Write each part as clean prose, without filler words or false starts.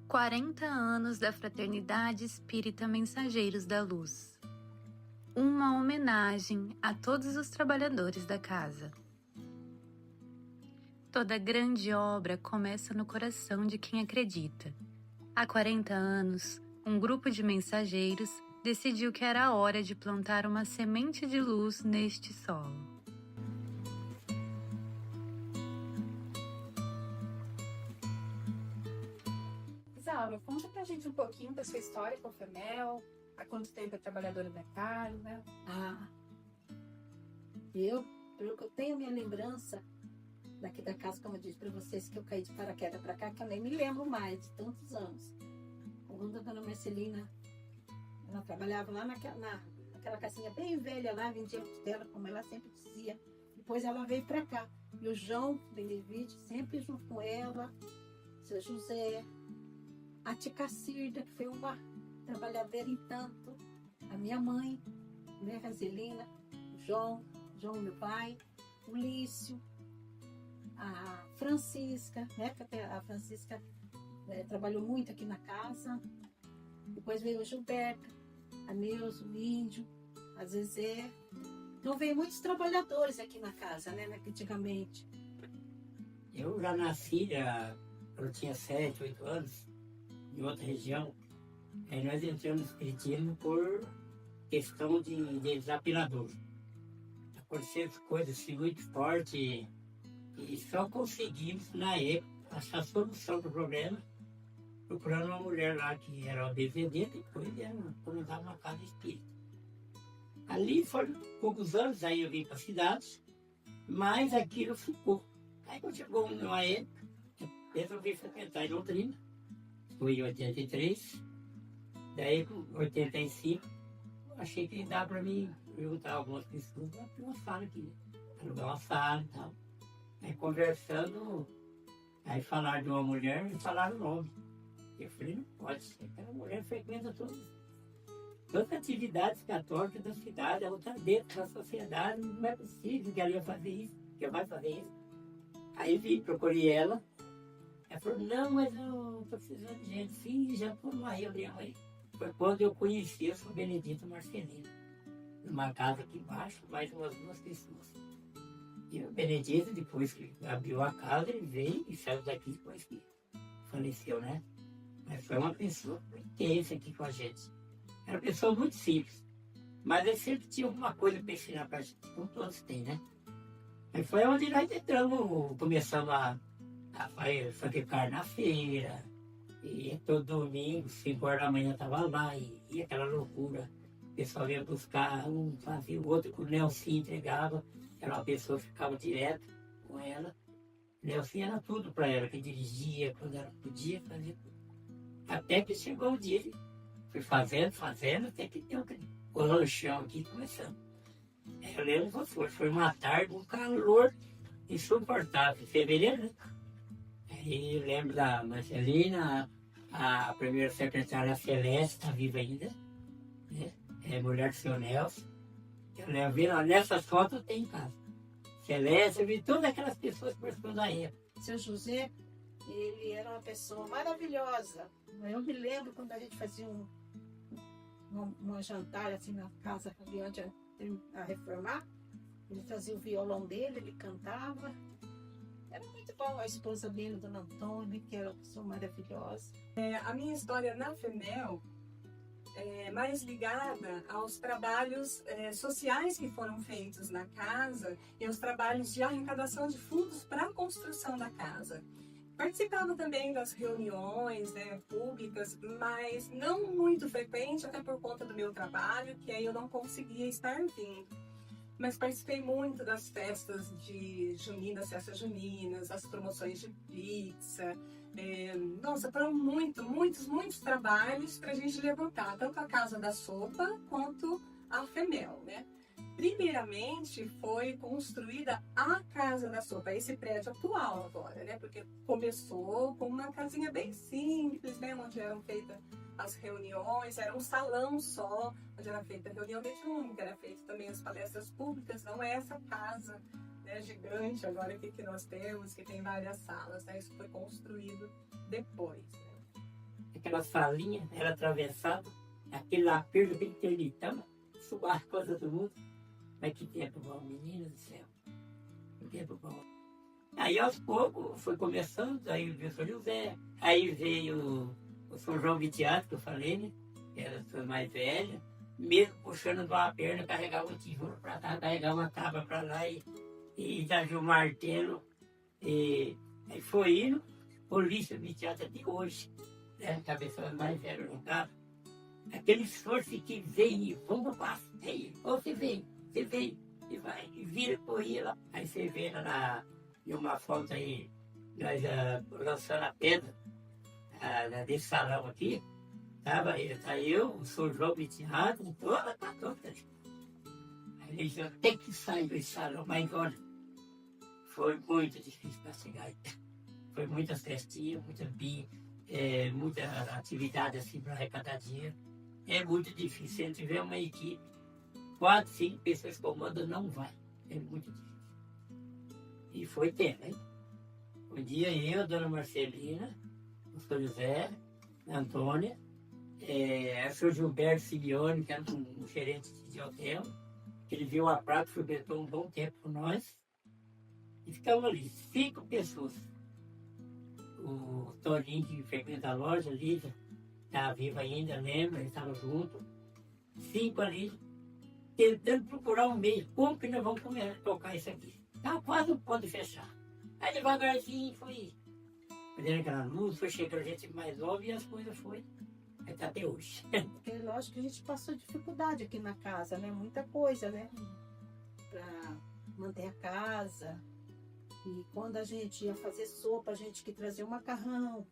40 anos da Fraternidade Espírita Mensageiros da Luz. Uma homenagem a todos os trabalhadores da casa. Toda grande obra começa no coração de quem acredita. Há 40 anos, um grupo de mensageiros decidiu que era hora de plantar uma semente de luz neste solo. Isaura, conta pra gente um pouquinho da sua história com a FEMEL, há quanto tempo é trabalhadora da casa? Pelo que eu tenho minha lembrança daqui da casa, como eu disse para vocês, que eu caí de paraquedas para cá, que eu nem me lembro mais de tantos anos. Quando a dona Marcelina, ela trabalhava lá naquela casinha bem velha lá, vendia costela, como ela sempre dizia. Depois ela veio para cá. E o João Benevite, sempre junto com ela, seu José, a tia Cacilda, que foi uma trabalhadeira em tanto, a minha mãe, né, Razelina, o João, meu pai, o Lício, a Francisca, né, porque a Francisca trabalhou muito aqui na casa. Depois veio o Gilberto, a Neuza, o Índio, a Zezé. Então veio muitos trabalhadores aqui na casa, né, antigamente. Eu já nasci, eu tinha 7, 8 anos, em outra região. Aí nós entramos no espiritismo por questão de desapilador. Aconteceram coisas assim muito fortes e só conseguimos, na época, achar a solução do problema procurando uma mulher lá que era uma bezedeira, depois ela comandava uma casa espírita. Ali foram poucos anos, aí eu vim para a cidade, mas aquilo ficou. Aí quando chegou uma época, eu resolvi frequentar em Londrina, fui em 83, daí com 85, achei que dava para mim juntar algumas pessoas para uma sala aqui, alugar uma sala e tal. Aí conversando, aí falaram de uma mulher e falaram o nome. Eu falei, não pode ser, aquela mulher frequenta todas as atividades católicas da cidade, ela está dentro da sociedade, não é possível que ela ia fazer isso, que ela vai fazer isso. Aí vim, procurei ela, ela falou, não, mas eu estou precisando de gente, sim, já estou numa reunião aí. Foi quando eu conheci a São Benedito Marcelino, numa casa aqui embaixo, mais umas 2 pessoas. E o Benedito, depois que abriu a casa, ele veio e saiu daqui depois que faleceu, né? Mas foi uma pessoa muito intensa aqui com a gente. Era uma pessoa muito simples, mas ele sempre tinha alguma coisa para ensinar para a gente, como todos têm, né? Aí foi onde nós entramos, começamos a fazer carne na feira, e todo domingo, 5 horas da manhã estava lá, e aquela loucura. O pessoal ia buscar, um fazia o outro, o Nelson entregava, era uma pessoa que ficava direto com ela. O Nelson era tudo para ela, que dirigia, quando ela podia fazer tudo. Até que chegou o dia, ele foi fazendo, até que deu o lanchão aqui começando. Eu lembro que foi uma tarde, um calor insuportável, em fevereiro, né? Aí eu lembro da Marcelina, a primeira secretária Celeste, está viva ainda, né? É mulher do seu Nelson. Eu lembro, nessas fotos tem em casa. Celeste, eu vi todas aquelas pessoas que participam da época. Seu José, ele era uma pessoa maravilhosa. Eu me lembro quando a gente fazia um jantar assim na casa ali onde a reformar, ele trazia o violão dele, ele cantava. Era muito bom. A esposa dele, Dona Antônia, que era uma pessoa maravilhosa. A minha história na FEMEL é mais ligada aos trabalhos sociais que foram feitos na casa e aos trabalhos de arrecadação de fundos para a construção da casa. Participava também das reuniões, né, públicas, mas não muito frequente, até por conta do meu trabalho, que aí eu não conseguia estar vindo. Mas participei muito das festas juninas, festas juninas, as promoções de pizza. Nossa, foram muitos trabalhos para a gente levantar, tanto a Casa da Sopa quanto a FEMEL, né? Primeiramente foi construída a Casa da Sopa, esse prédio atual agora, né? Porque começou com uma casinha bem simples, né? Onde eram feitas as reuniões, era um salão só, onde era feita a reunião mediúnica, era feita também as palestras públicas, não é essa casa, né, gigante agora que nós temos, que tem várias salas, né? Isso foi construído depois, né? aquela salinha, era atravessada, aquele aperto, aquele ternitão, suar a coisa do mundo. Mas que tempo bom, menina do céu. Que tempo bom. Aí aos poucos foi começando, aí veio o São José, aí veio o São João Vitiato, que eu falei, né? Que era a pessoa mais velha, mesmo puxando de uma perna, carregava um tijolo para cá, carregava uma tábua para lá e dava o martelo. E aí foi indo, o Lício Vitiato até hoje, né? A cabeça mais velha no carro. Aquele esforço que vem e vamos pro passo. Aí, você vem, e vai, e vira, corria lá. Aí você vê lá em uma foto aí, nós lançando a pedra desse salão aqui, tá eu, o São João Vitiado, toda. Aí ele disse, tem que sair desse salão, mas olha, foi muito difícil para chegar aí. Foi muitas festinhas, muita atividade assim para arrecadar dinheiro. É muito difícil. Se não tiver uma equipe, 4, 5 pessoas comandam, não vai. É muito difícil. E foi tempo, hein? Um dia eu, a dona Marcelina, o São José, a Antônia, o senhor Gilberto Simeone, que era um gerente de hotel, ele viu a praça, frequentou um bom tempo com nós, e ficamos ali, 5 pessoas. O Toninho, que frequenta a loja ali, estava vivo ainda, lembra, ele estava junto. 5 ali, tentando procurar um meio, como que nós vamos tocar isso aqui. Estava quase no ponto de fechar. Aí devagarzinho foi fazendo aquela luz, foi chegando gente mais óbvia e as coisas foi. Aí tá até hoje. Porque lógico que a gente passou dificuldade aqui na casa, né? Muita coisa, né? Pra manter a casa. E quando a gente ia fazer sopa, a gente que trazia o macarrão,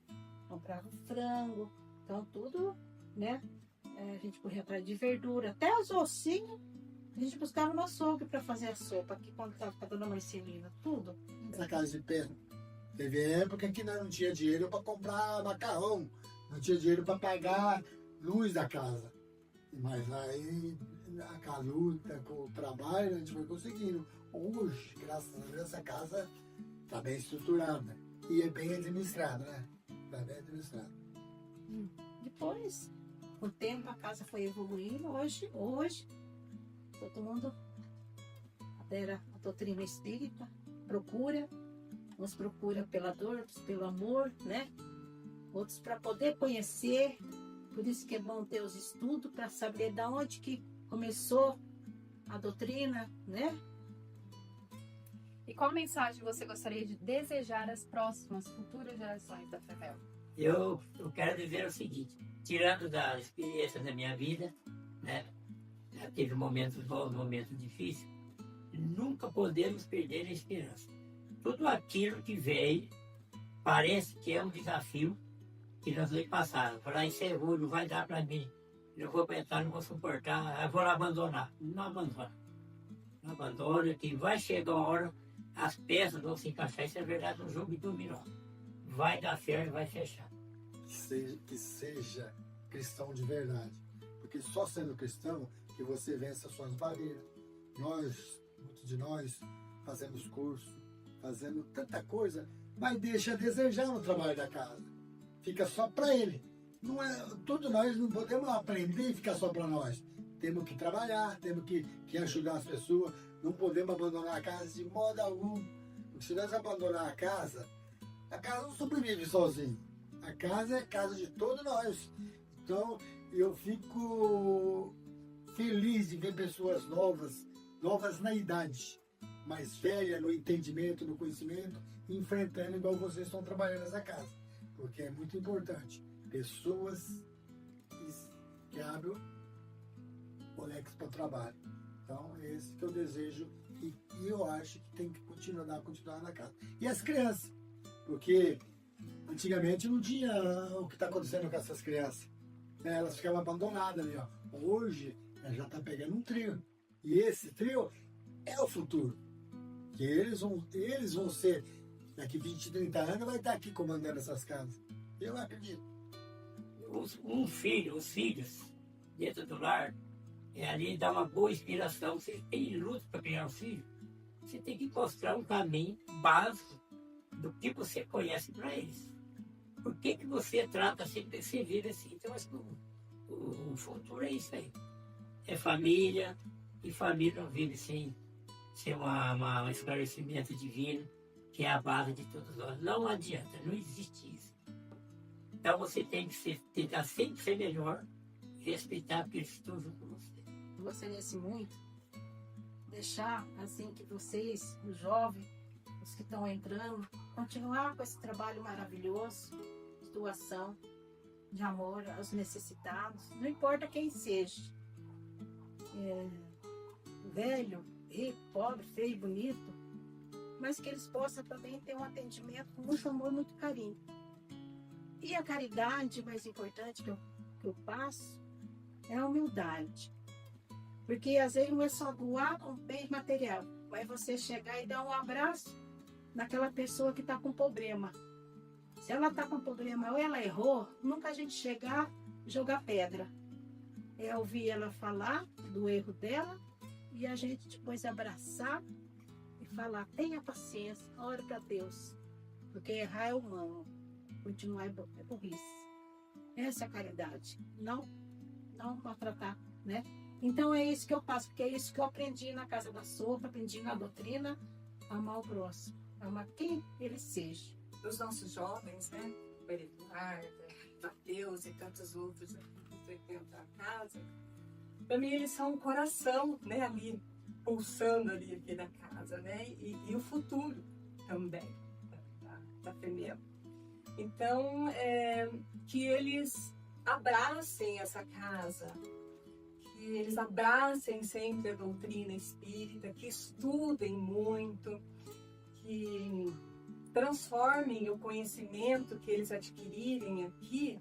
comprava o frango. Então tudo, né? A gente corria atrás de verdura. Até os ossinhos, a gente buscava no açougue para fazer a sopa. Aqui quando estava com a dona Marcelina, tudo. Na casa de pé. Teve época que nós não tinha dinheiro para comprar macarrão. Não tinha dinheiro para pagar luz da casa. Mas aí, com a luta, com o trabalho, a gente foi conseguindo. Hoje, graças a Deus, essa casa está bem estruturada. E é bem administrada, né? Está bem administrada. Depois, com o tempo, a casa foi evoluindo. Hoje, todo mundo adera à doutrina espírita, uns procura pela dor, outros pelo amor, né? Outros para poder conhecer. Por isso que é bom ter os estudos para saber da onde que começou a doutrina, né? E qual mensagem você gostaria de desejar às próximas, futuras gerações da FEMEL? Eu quero dizer o seguinte, tirando da experiência da minha vida, né? Já teve momentos bons, momentos difíceis, nunca podemos perder a esperança. Tudo aquilo que veio parece que é um desafio que nós vamos passar. Falar, isso é ruim, não vai dar para mim. Eu vou aguentar, não vou suportar, eu vou lá abandonar. Não abandona. Não abandona, que vai chegar uma hora, as peças vão se encaixar. Isso é verdade, um jogo de dominó. Vai dar certo, vai fechar. Que seja cristão de verdade. Porque só sendo cristão que você vence as suas barreiras. Muitos de nós, fazemos curso, fazendo tanta coisa, mas deixa a desejar no trabalho da casa. Fica só para ele. Não é, todos nós não podemos aprender e ficar só para nós. Temos que trabalhar, temos que ajudar as pessoas. Não podemos abandonar a casa de modo algum. Porque se nós abandonar a casa não sobrevive sozinho. A casa é a casa de todos nós. Então, eu fico feliz de ver pessoas novas na idade, mais velhas no entendimento, no conhecimento, enfrentando igual vocês estão trabalhando nessa casa. Porque é muito importante. Pessoas que abrem o leque para o trabalho. Então, é esse que eu desejo e eu acho que tem que continuar na casa. E as crianças, porque antigamente não tinha o que está acontecendo com essas crianças. Elas ficavam abandonadas ali, ó. Hoje, ela já está pegando um trio. E esse trio é o futuro. Que eles vão ser, daqui 20, 30 anos, vai estar aqui comandando essas casas. Eu acredito. Os filhos, dentro do lar, ali dá uma boa inspiração. Você tem luta para criar um filho, você tem que mostrar um caminho básico do que você conhece para eles. por que você trata assim, você vive assim? Então, acho que o futuro é isso aí. É família, e família não vive sem um esclarecimento divino, que é a base de todos nós. Não adianta, não existe isso. Então você tem que tentar sempre ser melhor, respeitar porque eles estão junto com você. Gostaria muito deixar assim que vocês, os jovens, os que estão entrando, continuar com esse trabalho maravilhoso de doação, de amor aos necessitados, não importa quem seja, velho, rico, pobre, feio, bonito, mas que eles possam também ter um atendimento com muito amor, muito carinho. E a caridade mais importante que eu passo é a humildade. Porque às vezes não é só doar um bem material, mas você chegar e dar um abraço naquela pessoa que está com problema. Se ela está com problema ou ela errou, nunca a gente chegar e jogar pedra. É ouvir ela falar do erro dela e a gente depois abraçar e falar, tenha paciência, ore para Deus. Porque errar é humano, continuar é burrice. Essa é a caridade, não maltratar, né? Então é isso que eu passo, porque é isso que eu aprendi na Casa da Sopa, aprendi na doutrina, amar o próximo, amar quem ele seja. Os nossos jovens, né? O Eduardo, Mateus e tantos outros que frequentam a casa, para mim eles são o coração, né? Ali, pulsando ali aqui da casa, né? E o futuro também da FEMEL. Então, que eles abracem essa casa, que eles abracem sempre a doutrina espírita, que estudem muito, que transformem o conhecimento que eles adquirirem aqui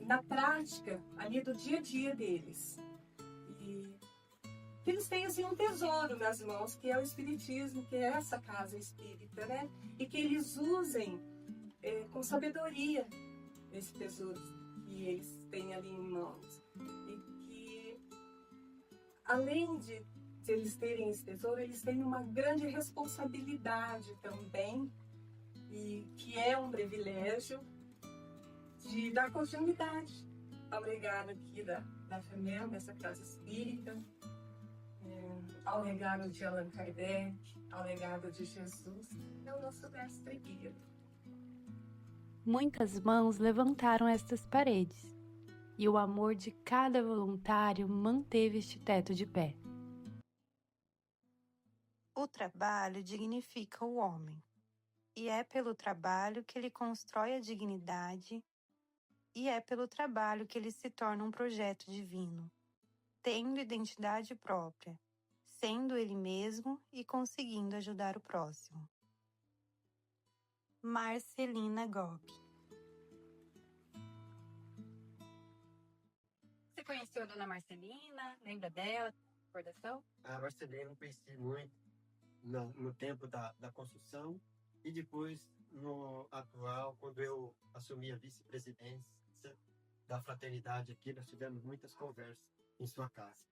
na prática, ali do dia a dia deles. E que eles tenham assim, um tesouro nas mãos, que é o Espiritismo, que é essa casa espírita, né? E que eles usem com sabedoria esse tesouro que eles têm ali em mãos. E que, além de eles terem esse tesouro, eles têm uma grande responsabilidade também, e que é um privilégio de dar continuidade ao legado aqui da FEMEL, nessa casa espírita, ao legado de Allan Kardec, ao legado de Jesus, é o nosso mestre guia. Muitas mãos levantaram estas paredes, e o amor de cada voluntário manteve este teto de pé. O trabalho dignifica o homem, e é pelo trabalho que ele constrói a dignidade, e é pelo trabalho que ele se torna um projeto divino, tendo identidade própria, sendo ele mesmo e conseguindo ajudar o próximo. Marcelina Gobi. Você conheceu a dona Marcelina? Lembra dela? Recordação? A Marcelina eu conheci muito no tempo da construção e depois no atual, quando eu assumi a vice-presidência da fraternidade aqui, nós tivemos muitas conversas em sua casa.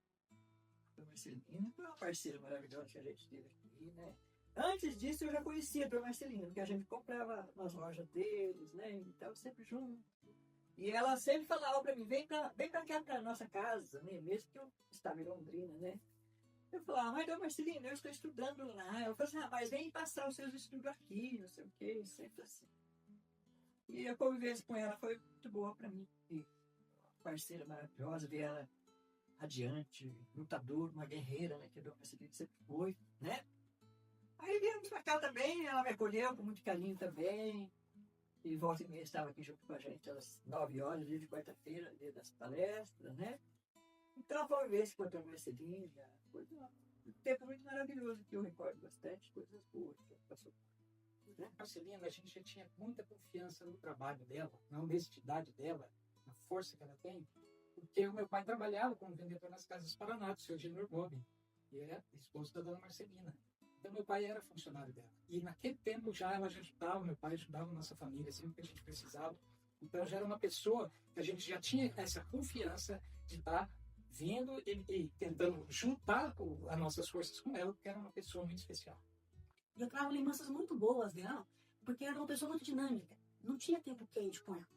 A Marcelina foi uma parceira maravilhosa que a gente teve aqui, né? Antes disso eu já conhecia a dona Marcelina, porque a gente comprava nas lojas deles, né? E estava sempre junto. E ela sempre falava para mim, vem pra cá, pra nossa casa, né? Mesmo que eu estava em Londrina, né? Eu falava, mas dona Marcelina, eu estou estudando lá. Eu falei assim, mas vem passar os seus estudos aqui, não sei o quê, sempre assim. E a convivência com ela foi muito boa para mim. E parceira maravilhosa, ver ela adiante, lutadora, uma guerreira, né? Que a dona Marcelina sempre foi, né? Aí viemos pra cá também, ela me acolheu com muito carinho também. E volta e meia estava aqui junto com a gente às 9 horas, dia de quarta-feira, dia das palestras, né? Então foi uma vez que eu tomei esse dia, foi um tempo muito maravilhoso, que eu recordo bastante coisas boas que passou. Marcelina, a gente já tinha muita confiança no trabalho dela, na honestidade dela, na força que ela tem, porque o meu pai trabalhava como vendedor nas Casas Paraná, do seu Genor Bob, e é esposo da dona Marcelina. Então, meu pai era funcionário dela. E naquele tempo já ela já ajudava, meu pai ajudava a nossa família sempre que a gente precisava. Então, já era uma pessoa que a gente já tinha essa confiança de estar vindo e tentando juntar as nossas forças com ela, porque era uma pessoa muito especial. Eu trago lembranças muito boas dela, porque era uma pessoa muito dinâmica. não tinha tempo quente com ela.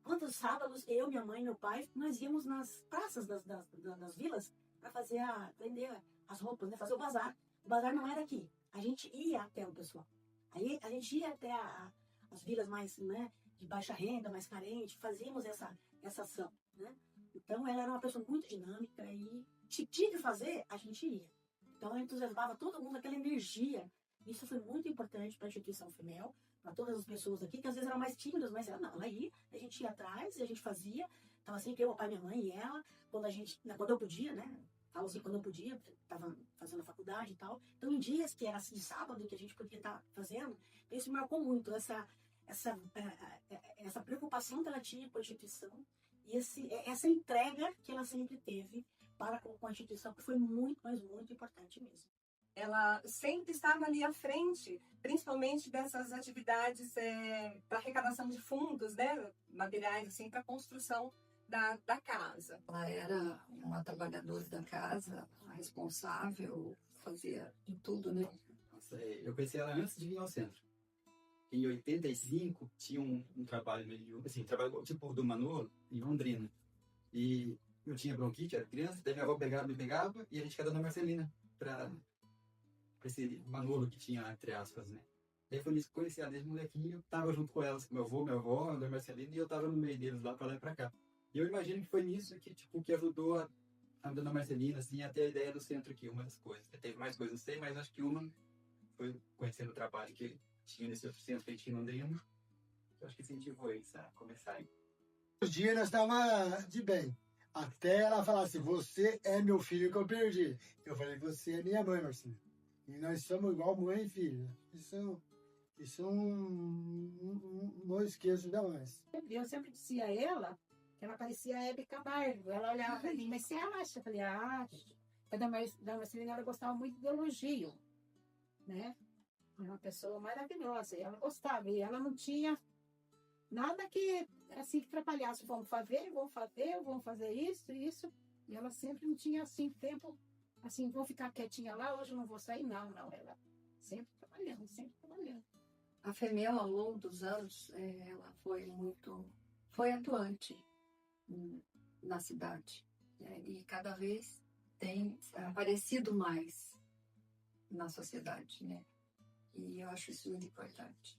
Quantos sábados, eu, minha mãe e meu pai, nós íamos nas praças das vilas para vender as roupas, né? Fazer o bazar. O bazar não era aqui. A gente ia até o pessoal. Aí a gente ia até as vilas mais, né, de baixa renda, mais carente, fazíamos essa ação, né? Então ela era uma pessoa muito dinâmica e se tinha que fazer, a gente ia. Então ela entusiasmava todo mundo, aquela energia. Isso foi muito importante para a instituição FEMEL, para todas as pessoas aqui, que às vezes eram mais tímidas, mas ela ia, a gente ia atrás e a gente fazia. Tava sempre eu, meu pai, minha mãe e ela, quando eu podia, né? Falo assim, quando eu podia, estava fazendo a faculdade e tal. Então, em dias que era assim, de sábado, que a gente podia estar fazendo, isso me marcou muito, essa preocupação que ela tinha com a instituição e essa entrega que ela sempre teve para com a instituição, que foi muito, mas muito importante mesmo. Ela sempre estava ali à frente, principalmente dessas atividades para arrecadação de fundos, né, materiais assim, para a construção da casa. Ela era uma trabalhadora da casa, a responsável, fazia de tudo, né? Nossa, eu conheci ela antes de vir ao centro. Em 85, tinha um trabalho meio, assim, trabalho tipo do Manolo, em Londrina. E eu tinha bronquite, era criança, daí minha avó me pegava e a gente ia dando a Marcelina pra esse Manolo que tinha, entre aspas, né? Daí foi nisso que conheci ela desde molequinho, eu tava junto com elas, com meu avô, minha avó, a Marcelina, e eu tava no meio deles lá pra lá e pra cá. E eu imagino que foi nisso que, tipo, que ajudou a dona Marcelina, assim, a ter a ideia do centro aqui, uma das coisas. Teve mais coisas, não sei, mas acho que uma foi conhecendo o trabalho que tinha nesse outro centro que a gente tinha em Londrina. Eu acho que incentivou eles a começarem. Os dias nós estávamos de bem. Até ela falar assim, você é meu filho que eu perdi. Eu falei, você é minha mãe, Marcelina. E nós somos igual mãe e filho. Isso não esqueço jamais. Eu sempre dizia a ela que ela parecia a Hebe Camargo. Ela olhava para mim, mas você acha? Eu falei, acho. A da Marcelina, ela gostava muito de elogio, né? É uma pessoa maravilhosa. E ela gostava. E ela não tinha nada que, assim, que atrapalhasse. Vamos fazer isso. E ela sempre não tinha, assim, tempo, assim, vou ficar quietinha lá, hoje eu não vou sair. Não. Ela sempre trabalhando. A FEMEL, ao longo dos anos, ela foi atuante na cidade, né? E cada vez tem aparecido mais na sociedade, né? E eu acho isso muito importante.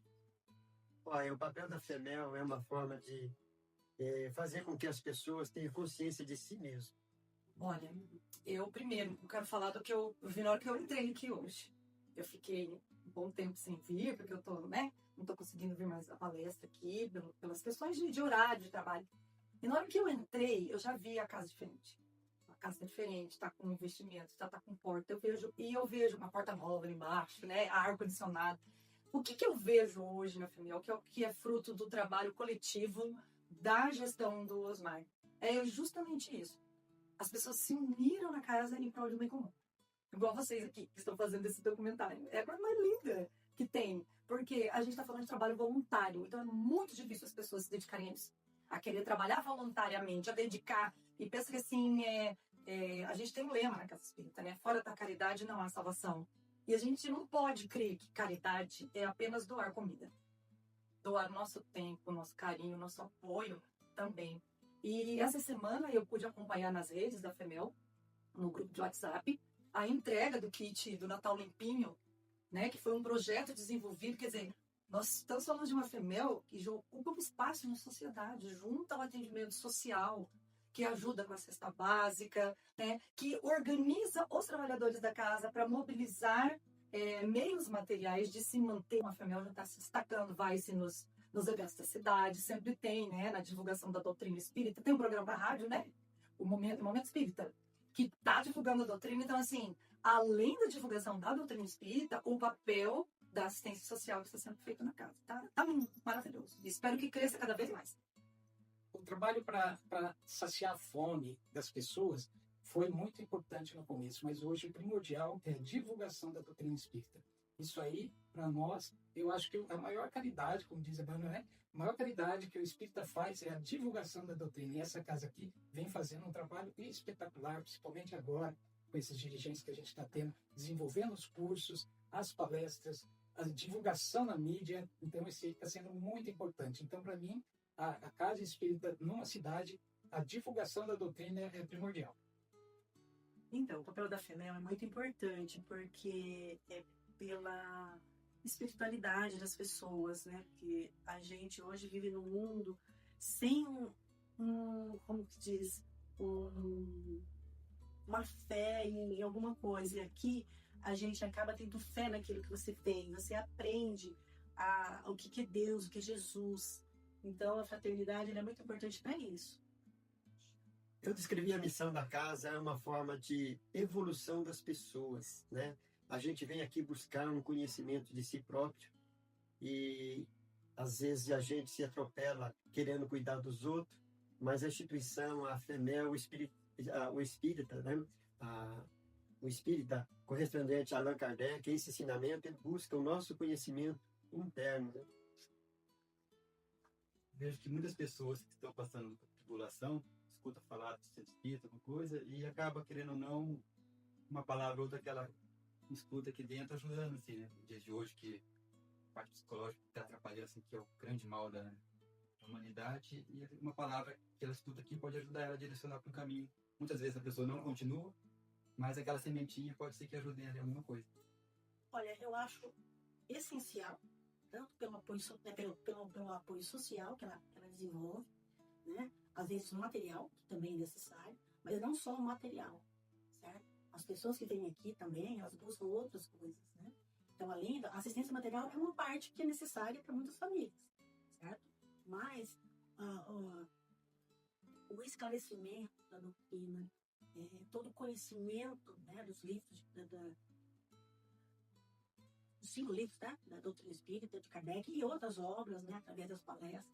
Olha, o papel da FEMEL é uma forma de fazer com que as pessoas tenham consciência de si mesmas. Olha, eu quero falar do que eu vi na hora que eu entrei aqui hoje. Eu fiquei um bom tempo sem vir, porque eu tô, né? Não tô conseguindo vir mais a palestra aqui, pelas questões de horário de trabalho. E na hora que eu entrei, eu já vi a casa diferente. A casa tá diferente, tá com investimento, tá com porta. Eu vejo uma porta nova ali embaixo, né? Ar-condicionado. O que eu vejo hoje na FEMEL, que é fruto do trabalho coletivo da gestão do Osmar, é justamente isso. As pessoas se uniram na casa em prol de um bem comum. Igual vocês aqui, que estão fazendo esse documentário. É a coisa mais linda que tem. Porque a gente está falando de trabalho voluntário. Então é muito difícil as pessoas se dedicarem a isso. A querer trabalhar voluntariamente, a dedicar. E pensa que assim, a gente tem um lema na Casa Espírita, né? Fora da caridade não há salvação. E a gente não pode crer que caridade é apenas doar comida. Doar nosso tempo, nosso carinho, nosso apoio também. E essa semana eu pude acompanhar nas redes da FEMEL, no grupo de WhatsApp, a entrega do kit do Natal Limpinho, né, que foi um projeto desenvolvido, quer dizer, nós estamos falando de uma FEMEL que já ocupa um espaço na sociedade, junto ao atendimento social, que ajuda com a cesta básica, né, que organiza os trabalhadores da casa para mobilizar meios materiais de se manter. Uma FEMEL já está se destacando, vai-se nos eventos da cidade, sempre tem, né, na divulgação da doutrina espírita, tem um programa da rádio, né, o Momento Espírita, que está divulgando a doutrina. Então, assim, além da divulgação da doutrina espírita, o papel da assistência social que está sendo feito na casa. Tá maravilhoso. Espero que cresça cada vez mais. O trabalho para saciar a fome das pessoas foi muito importante no começo, mas hoje o primordial é a divulgação da doutrina espírita. Isso aí, para nós, eu acho que a maior caridade, como diz a Bana, né? A maior caridade que o espírita faz é a divulgação da doutrina. E essa casa aqui vem fazendo um trabalho espetacular, principalmente agora, com esses dirigentes que a gente está tendo, desenvolvendo os cursos, as palestras, a divulgação na mídia, então isso está sendo muito importante. Então, para mim, a casa espírita numa cidade, a divulgação da doutrina é primordial. Então, o papel da FEMEL é muito importante, porque é pela espiritualidade das pessoas, né? Porque a gente hoje vive num mundo sem como que diz, uma fé em alguma coisa. E aqui a gente acaba tendo fé naquilo que você tem. Você aprende o que é Deus, o que é Jesus. Então, a fraternidade é muito importante para isso. Eu descrevi a missão da casa é uma forma de evolução das pessoas, né? A gente vem aqui buscar um conhecimento de si próprio e às vezes a gente se atropela querendo cuidar dos outros, mas a instituição, a FEMEL, o espírita, né? O espírita correspondente a Allan Kardec, esse ensinamento, ele busca o nosso conhecimento interno, né? Vejo que muitas pessoas que estão passando por tribulação escuta falar de ser espírita, alguma coisa, e acaba, querendo ou não, uma palavra ou outra que ela escuta aqui dentro ajudando, assim, né? Nos dias de hoje, que a parte psicológica está atrapalhando, assim, que é o grande mal da humanidade, e uma palavra que ela escuta aqui pode ajudar ela a direcionar para um caminho. Muitas vezes a pessoa não continua, mas aquela sementinha pode ser que ajude ela em alguma coisa. Olha, eu acho essencial, tanto pelo apoio, pelo apoio social que ela desenvolve, né? Às vezes o material, que também é necessário, mas não só o material, certo? As pessoas que vêm aqui também, elas buscam outras coisas, né? Então, além da assistência material, é uma parte que é necessária para muitas famílias, certo? Mas o esclarecimento da doutrina, todo o conhecimento, né, dos livros, dos 5 livros, tá? Da doutrina espírita, de Kardec e outras obras, né, através das palestras.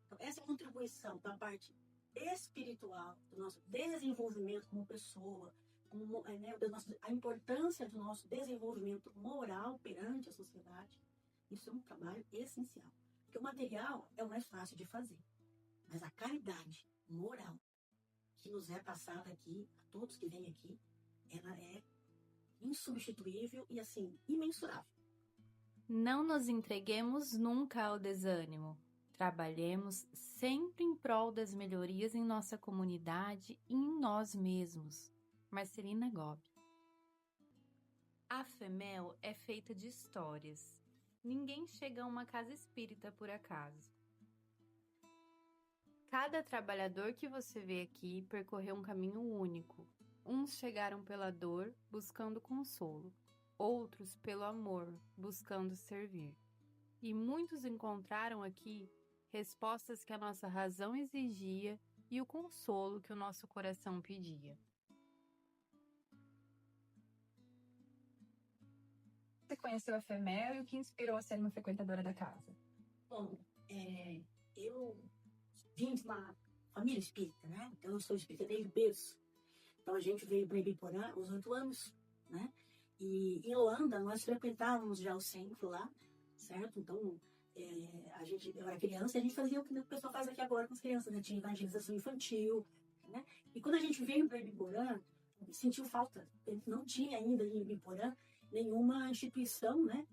Então, essa contribuição da parte espiritual, do nosso desenvolvimento como pessoa, né, a importância do nosso desenvolvimento moral perante a sociedade, isso é um trabalho essencial. Porque o material é o mais fácil de fazer, mas a caridade moral que nos é passada aqui, a todos que vêm aqui, ela é insubstituível e, assim, imensurável. Não nos entreguemos nunca ao desânimo. Trabalhemos sempre em prol das melhorias em nossa comunidade e em nós mesmos. Marcelina Gobi. A FEMEL é feita de histórias. Ninguém chega a uma casa espírita por acaso. Cada trabalhador que você vê aqui percorreu um caminho único. Uns chegaram pela dor, buscando consolo. Outros pelo amor, buscando servir. E muitos encontraram aqui respostas que a nossa razão exigia e o consolo que o nosso coração pedia. Você conheceu a FEMEL e o que inspirou a ser uma frequentadora da casa? Bom, eu vim de uma família espírita, né? Então eu sou espírita desde berço. Então a gente veio para Ibiporã aos 8 anos, né? E em Luanda nós frequentávamos já o centro lá, certo? Então eu era criança e a gente fazia o que o pessoal faz aqui agora com as crianças, né? Tinha evangelização infantil, né? E quando a gente veio para Ibiporã, sentiu falta. Não tinha ainda em Ibiporã nenhuma instituição, né?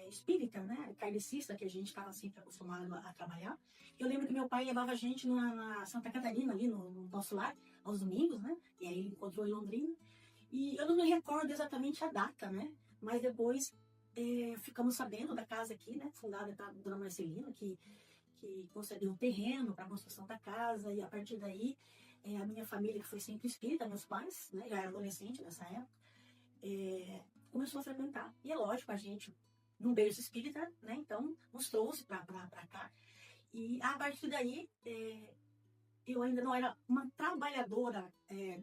Espírita, né? Kardecista, que a gente estava sempre acostumado a trabalhar. Eu lembro que meu pai levava a gente na Santa Catarina, ali no nosso lar, aos domingos, né? E aí ele encontrou em Londrina. E eu não me recordo exatamente a data, né? Mas depois ficamos sabendo da casa aqui, né? Fundada pela dona Marcelina, que concedeu um terreno para a construção da casa. E a partir daí, a minha família, que foi sempre espírita, meus pais, né? Já era adolescente nessa época, começou a frequentar. E é lógico, a gente, num berço espírita, né? Então, nos trouxe para cá. E a partir daí, eu ainda não era uma trabalhadora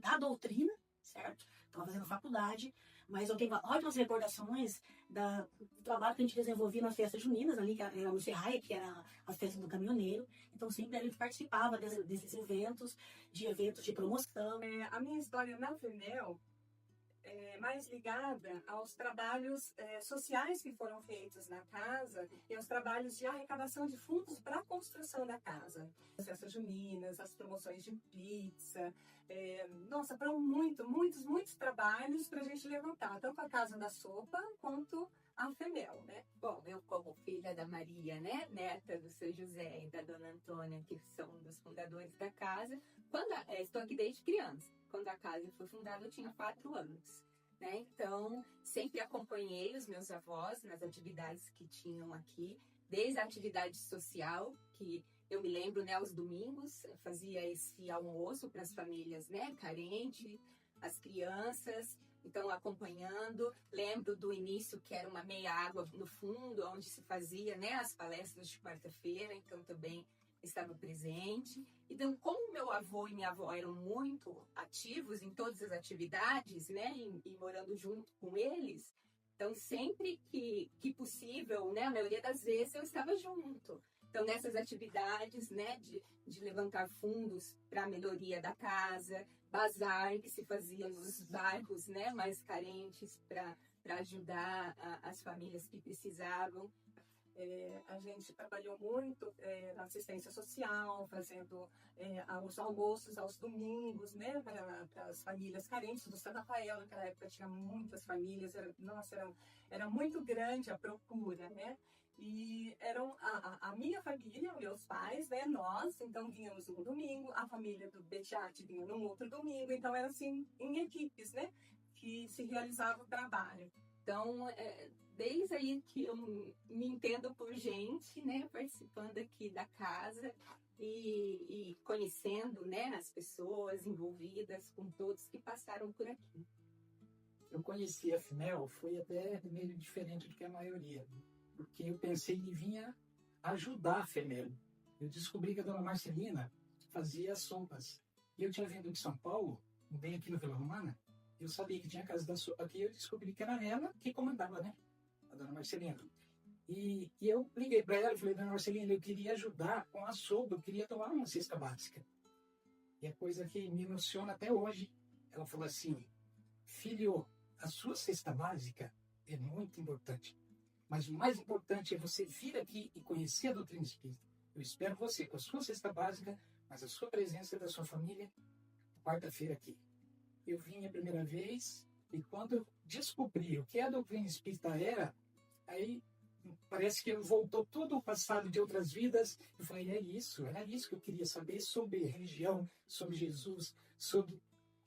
da doutrina, certo? Estava fazendo faculdade, mas eu tenho ótimas recordações do trabalho que a gente desenvolvia nas festas juninas, ali, que era no Serraia, que era as festas do caminhoneiro. Então, sempre a gente participava desses eventos de promoção. A minha história na FEMEL mais ligada aos trabalhos sociais que foram feitos na casa e aos trabalhos de arrecadação de fundos para a construção da casa. As festas juninas, as promoções de pizza, foram muitos trabalhos para a gente levantar, tanto a Casa da Sopa quanto a FEMEL, né? Bom, eu como filha da Maria, né, neta do seu José e da dona Antônia, que são dos fundadores da casa, estou aqui desde criança. Quando a casa foi fundada, eu tinha 4 anos. Né? Então, sempre acompanhei os meus avós nas atividades que tinham aqui, desde a atividade social, que eu me lembro, né, aos domingos, eu fazia esse almoço para as famílias, né, carentes, as crianças, então acompanhando. Lembro do início, que era uma meia água no fundo, onde se fazia, né, as palestras de quarta-feira, então também estava presente. Então, como meu avô e minha avó eram muito ativos em todas as atividades, né, e morando junto com eles, então sempre que possível, né, a maioria das vezes eu estava junto. Então, nessas atividades, né, de levantar fundos para a melhoria da casa, bazar que se fazia nos bairros, né, mais carentes para ajudar as famílias que precisavam. A gente trabalhou muito na assistência social, fazendo os almoços aos domingos, né, para as famílias carentes do São Rafael. Naquela época tinha muitas famílias, era muito grande a procura, né? E eram a minha família, meus pais, né, nós, então vínhamos no domingo, a família do Betiati vinha no outro domingo, então era assim, em equipes, né, que se realizava o trabalho. Então, desde aí que eu me entendo por gente, né, participando aqui da casa e conhecendo, né, as pessoas envolvidas com todos que passaram por aqui. Eu conheci a FEMEL, foi até meio diferente do que a maioria, porque eu pensei que vinha ajudar a FEMEL. Eu descobri que a dona Marcelina fazia sopas. E eu tinha vindo de São Paulo, bem aqui no Vila Romana, eu sabia que tinha a casa da sopa aqui, eu descobri que era ela que comandava, né? A dona Marcelina. E eu liguei para ela e falei, dona Marcelina, eu queria ajudar com a sopa, eu queria tomar uma cesta básica. E é coisa que me emociona até hoje. Ela falou assim, filho, a sua cesta básica é muito importante, mas o mais importante é você vir aqui e conhecer a doutrina espírita. Eu espero você com a sua cesta básica, mas a sua presença da sua família, quarta-feira aqui. Eu vim a primeira vez e quando eu descobri o que a doutrina espírita era, aí parece que voltou todo o passado de outras vidas. Eu falei, era isso que eu queria saber sobre religião, sobre Jesus, sobre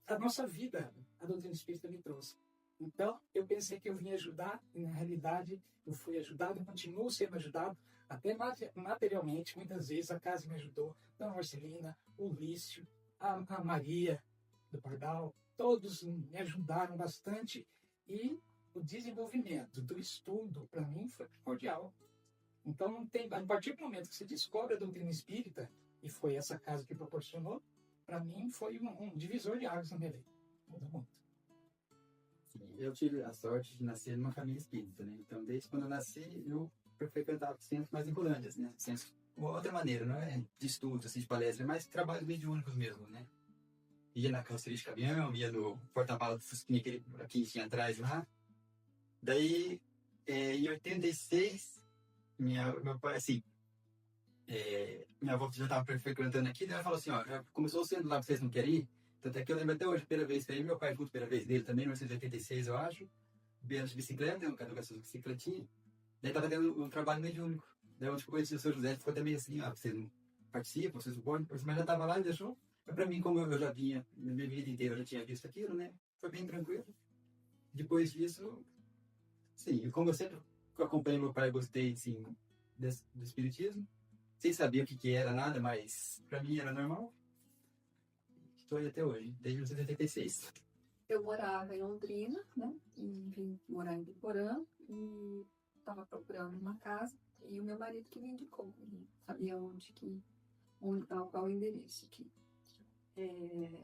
a nossa vida. A doutrina espírita me trouxe. Então, eu pensei que eu vinha ajudar e, na realidade, eu fui ajudado, continuo sendo ajudado, até materialmente. Muitas vezes a casa me ajudou, a Marcelina, o Lício, a Maria do Pardal, todos me ajudaram bastante e o desenvolvimento do estudo, para mim, foi primordial. Então, não tem, a partir do momento que você descobre a doutrina espírita, e foi essa casa que proporcionou, para mim foi um divisor de águas na minha vida. Mudou muito. Sim, eu tive a sorte de nascer numa família espírita, né? Então, desde quando eu nasci, eu frequentava centros mais vinculantes, né? Centros, outra maneira, não é de estudo, assim, de palestra, mas trabalhos mediúnicos mesmo, né? Ia na carroceria de caminhão, ia no porta-mala do Fusquinha, aquele aqui tinha atrás lá. Daí, em 86, meu pai, assim, minha avó já estava frequentando aqui, daí ela falou assim, ó, já começou sendo lá, vocês não querem ir? Tanto é que eu lembro até hoje, a primeira vez que meu pai junto, a primeira vez dele também, em 1986, eu acho, viemos de bicicleta, um cara com essa bicicletinha, daí tava tendo um trabalho mediúnico. Daí onde eu conheci o seu José, ficou até meio assim, vocês não participam, vocês não podem, mas já tava lá e deixou. Mas pra mim, como eu já vinha, na minha vida inteira eu já tinha visto aquilo, né, foi bem tranquilo. Depois disso, sim, como eu sempre acompanho meu pai, gostei, sim, do espiritismo, sem saber o que era nada, mas pra mim era normal. Estou aí até hoje, desde 1986. Eu morava em Londrina, né? E vim morar em Biporã e estava procurando uma casa. E o meu marido que me indicou, ele sabia qual o endereço aqui.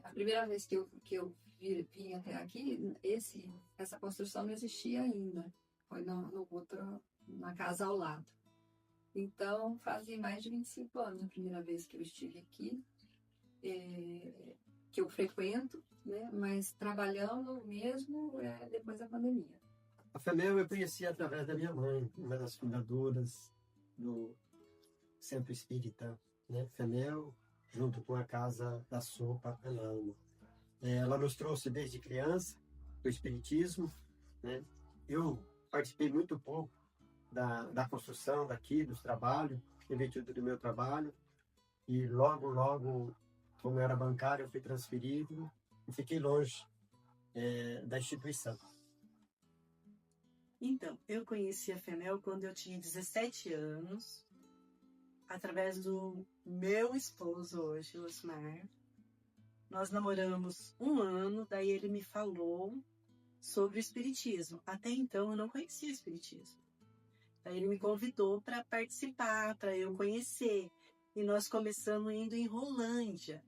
A primeira vez que eu vim até aqui, essa construção não existia ainda. Foi na casa ao lado. Então, fazia mais de 25 anos a primeira vez que eu estive aqui. Que eu frequento, né? Mas trabalhando mesmo depois da pandemia. A FEMEL eu conheci através da minha mãe, uma das fundadoras do Centro Espírita, né? FEMEL, junto com a Casa da Sopa Analma. Ela nos trouxe desde criança o espiritismo, né? Eu participei muito pouco da construção daqui, dos trabalhos, em virtude do meu trabalho. E logo, como eu era bancário, eu fui transferido e fiquei longe da instituição. Então, eu conheci a FEMEL quando eu tinha 17 anos, através do meu esposo hoje, o Osmar. Nós namoramos 1 ano, daí ele me falou sobre o espiritismo. Até então eu não conhecia o espiritismo. Daí ele me convidou para participar, para eu conhecer. E nós começamos indo em Rolândia.